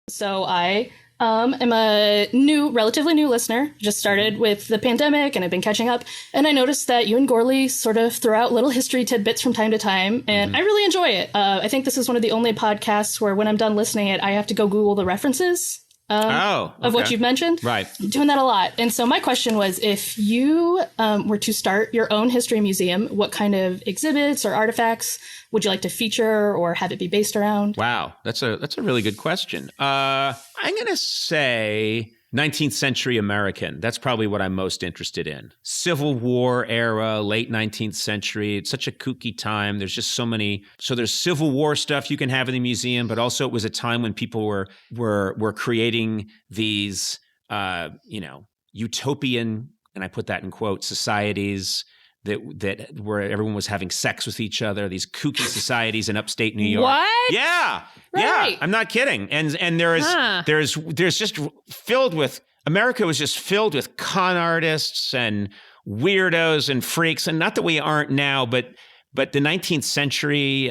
So I am a relatively new listener. Just started with the pandemic and I've been catching up. And I noticed that you and Gorley sort of throw out little history tidbits from time to time. And I really enjoy it. I think this is one of the only podcasts where when I'm done listening it, I have to go Google the references of what you've mentioned. Right. Doing that a lot. And so my question was, if you were to start your own history museum, what kind of exhibits or artifacts would you like to feature or have it be based around? Wow. That's a really good question. I'm going to say 19th century American. That's probably what I'm most interested in. Civil War era, late 19th century. It's such a kooky time. There's just so many. So there's Civil War stuff you can have in the museum, but also it was a time when people were creating these, utopian, and I put that in quotes, societies that where everyone was having sex with each other, these kooky societies in upstate New York. What? Yeah. Right. Yeah. I'm not kidding. And there's just filled with, America was just filled with con artists and weirdos and freaks. And not that we aren't now, but the 19th century,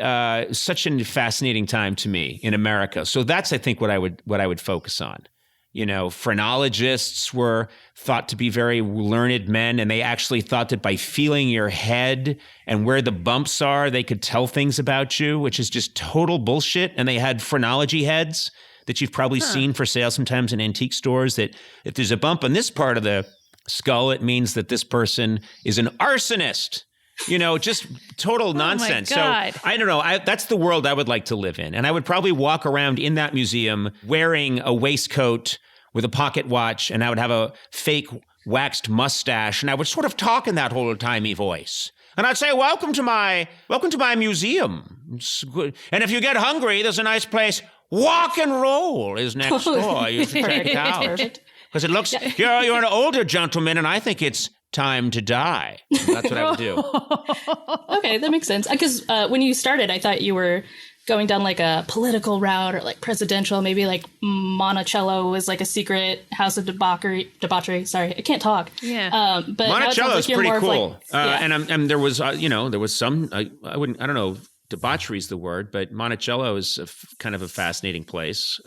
such a fascinating time to me in America. So that's, I think, what I would focus on. You know, phrenologists were thought to be very learned men, and they actually thought that by feeling your head and where the bumps are, they could tell things about you, which is just total bullshit. And they had phrenology heads that you've probably seen for sale sometimes in antique stores, that if there's a bump on this part of the skull, it means that this person is an arsonist. You know, just total nonsense. Oh my God. So I don't know. That's the world I would like to live in. And I would probably walk around in that museum wearing a waistcoat with a pocket watch, and I would have a fake waxed mustache, and I would sort of talk in that old-timey voice. And I'd say, welcome to my museum. It's good. And if you get hungry, there's a nice place. Walk and Roll is next door. You should check it out. Because it looks, you're an older gentleman, and I think it's time to die. That's what I would do. Okay, that makes sense. Because when you started, I thought you were going down like a political route or like presidential. Maybe like Monticello was like a secret house of debauchery. Sorry, I can't talk. Yeah. But Monticello is pretty cool. Like, And there was, there was some, I don't know, debauchery is the word, but Monticello is kind of a fascinating place.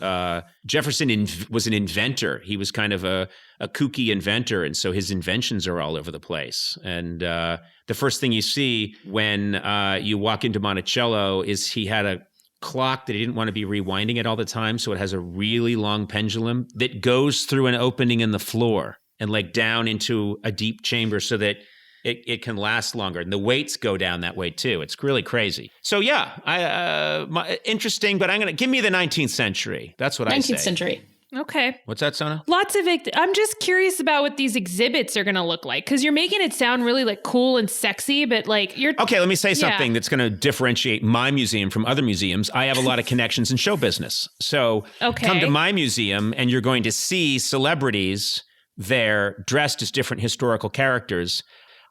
Jefferson was an inventor. He was kind of a kooky inventor, and so his inventions are all over the place. And the first thing you see when you walk into Monticello is he had a clock that he didn't want to be rewinding it all the time, so it has a really long pendulum that goes through an opening in the floor and like down into a deep chamber so that it can last longer. And the weights go down that way too. It's really crazy. So yeah, interesting, but give me the 19th century. That's what I say. 19th century. Okay. What's that, Sona? Lots of I'm just curious about what these exhibits are going to look like, because you're making it sound really like cool and sexy, but like you're... Okay, let me say something that's going to differentiate my museum from other museums. I have a lot of connections in show business. So come to my museum and you're going to see celebrities there dressed as different historical characters.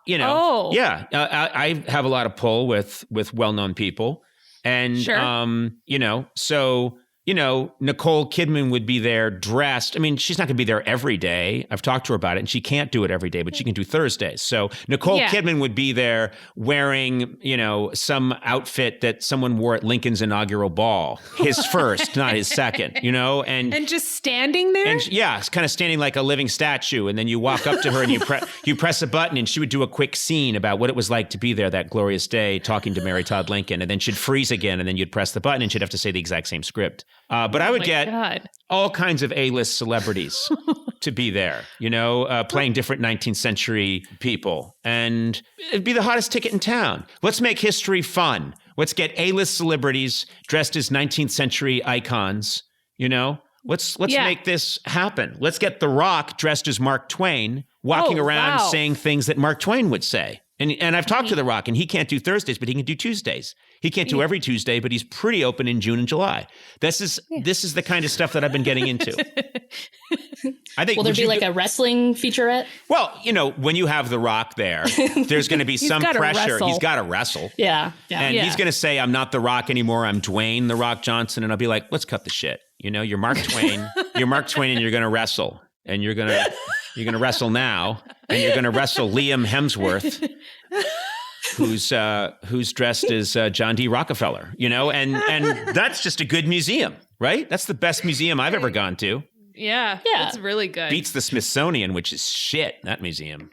You know, I have a lot of pull with well-known people. And, Nicole Kidman would be there dressed. I mean, she's not going to be there every day. I've talked to her about it, and she can't do it every day, but she can do Thursdays. So Nicole Kidman would be there wearing, some outfit that someone wore at Lincoln's inaugural ball. His first, not his second, And just standing there? And it's kind of standing like a living statue. And then you walk up to her and you press a button, and she would do a quick scene about what it was like to be there that glorious day talking to Mary Todd Lincoln. And then she'd freeze again, and then you'd press the button, and she'd have to say the exact same script. But I would get all kinds of A-list celebrities to be there, playing different 19th century people. And it'd be the hottest ticket in town. Let's make history fun. Let's get A-list celebrities dressed as 19th century icons, Let's make this happen. Let's get The Rock dressed as Mark Twain, walking around saying things that Mark Twain would say. And I've talked to The Rock, and he can't do Thursdays, but he can do Tuesdays. He can't do every Tuesday, but he's pretty open in June and July. This is the kind of stuff that I've been getting into. I think. Will there be like a wrestling featurette? Well, when you have The Rock there, there's going to be some pressure. He's got to wrestle. Yeah. And he's going to say, "I'm not The Rock anymore. I'm Dwayne The Rock Johnson." And I'll be like, "Let's cut the shit. You're Mark Twain. You're Mark Twain, and you're going to wrestle. And you're going to wrestle now, and you're going to wrestle Liam Hemsworth." Who's dressed as John D. Rockefeller, and that's just a good museum. right? That's the best museum I've ever gone to. Yeah, Yeah. that's really good. Beats the Smithsonian, which is shit, that museum.